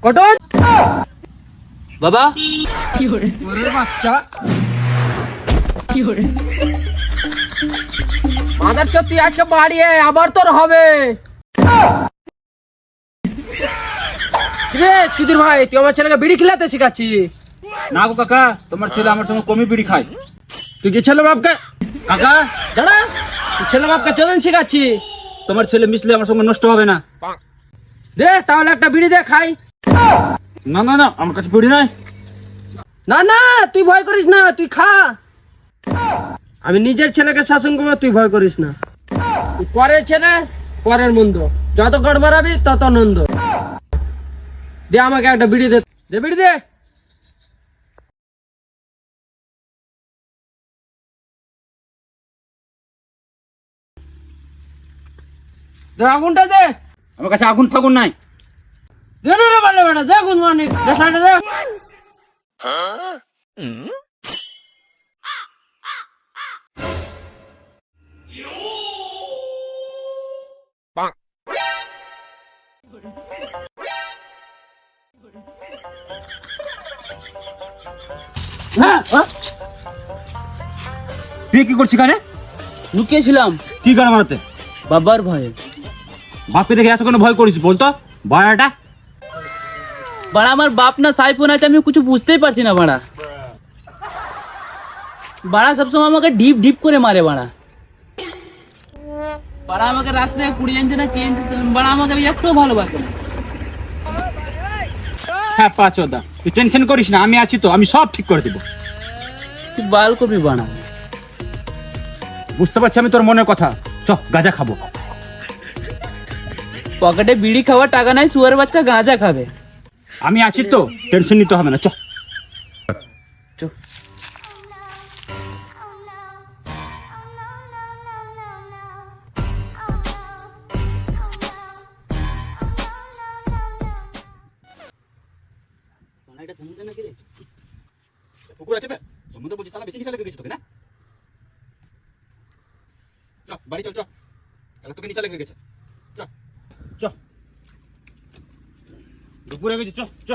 Cotton বাবা ওরে বাচ্চা মাদার চোদ তুই আজকে বাড়ি আয়, আবার তোর হবে রে চুদির ভাই। তুই আমার ছেলেকে বিড়ি খিলাতে শিখাচ্ছি? না গো কাকা, তোমার ছেলে আমার সঙ্গে কমই বিড়ি খায়। তুই কি ছেলে বাপকে কাকা, দাঁড়া, তুই ছেলে বাপকে চোদন শিখাচ্ছি? তোমার ছেলে মিশলে আমার সঙ্গে নষ্ট হবে না। দে তাহলে একটা বিড়ি দে খাই। না না না, আমার কাছে বিড়ি নাই। না না তুই ভয় করিস না, তুই খা। আমি নিজের ছেলেকে শাসন করবো, তুই ভয় করিস না। তুই পরের ছেলে পরের মন্দ, যত গড় মারাবি তত নন্দ। দে আমাকে একটা বিড়ি দে, দে বিড়ি দে। দে আগুনটা দে। আমার কাছে আগুন ফাগুন নাই। দে না রে বাবা বেটা, দে আগুন অনেক, দে সাইডে দে। হ্যাঁ, তুই কি করছিস কানে? লুকিয়েছিলাম কি গান মারাতে? বাবার ভয়ে। বাপকে দেখে এত কেন ভয় করিস বলতো? বাড়াটা বাড়া আমার বাপ না সাইফোন আছে, আমি কিছু বুঝতেই পারছি না বাড়া। বাড়া সবসময় আমাকে ডিপ ডিপ করে মারে বাড়া। বাড়া আমাকে রাত্রে কুড়ি আনছে না কি আনছে, বাড়া আমাকে আমি একটু ভালোবাসে না। হ্যাঁ পাঁচদা, তুই টেনশন করিস না, আমি আছি তো, আমি সব ঠিক করে দিব। তুই বাল করবি বাড়া। বুঝতে পারছি আমি তোর মনের কথা। চ গাঁজা খাবো। পকেটে বিড়ি খাওয়ার টাকা নাই, শুয়ার বাচ্চা গাঁজা খাবে। আমি আছি তো, টেনশন নিতে হবে না। চ চ। পুকুর আছে সমুদ্র বলছিস, তাহলে বেশি কিসা লেগে গেছে তোকে না? চ বাড়ি চল, চ, তাহলে তোকে নিশা লেগে গেছে। চ চ, দুপুরে গেছে, চ চ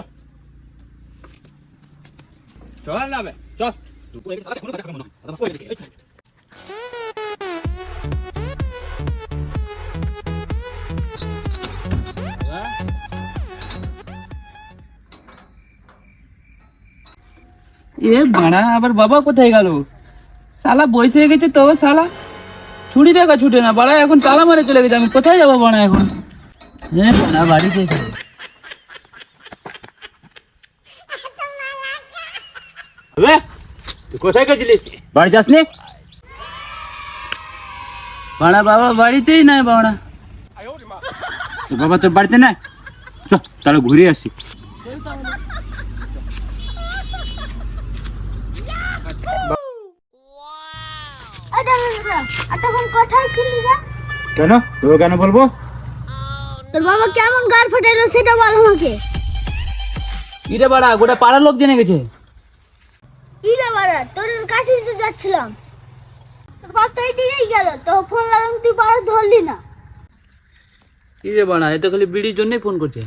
চল না বে, চল। দুপুরে গেছে, সাথে কোনো কথা খাবো না। আদম কই দেখি, এই এ বাড়া আবার বাবা কোথায় গেল? শালা বসে গেছে তো শালা ছুটি দেখা ছুটে না বাড়া, এখন তালা মারে চলে গেছে। আমি কোথায় যাবো বাড়া এখন? হ্যাঁ বাড়া বাড়িতে বে, তুই কোথায় গেছিলিস? বাড়ি যাসনি? বাড়া বাবা বাড়িতেই নাই বাড়া। তোর বাবা তোর বাড়িতে না? চ তাহলে ঘুরে আসি। তখন কোথায় ছিলি রে? কেন তোকে কেন বলবো? তোর বাবা কেমন গার ফাটাইলো সেটা বল আমাকে। ইরে বাড়া গোটা পাড়ার লোক জেনে গেছে। ইরে বাড়া, তোর কাছেই তো যাচ্ছিলাম, তোর বাপ তো এইদিকেই গেল, তো ফোন লাগাম তুই বাড়া ধরলি না। ইরে বাড়া এ তো খালি বিড়ির জন্যই ফোন করছে।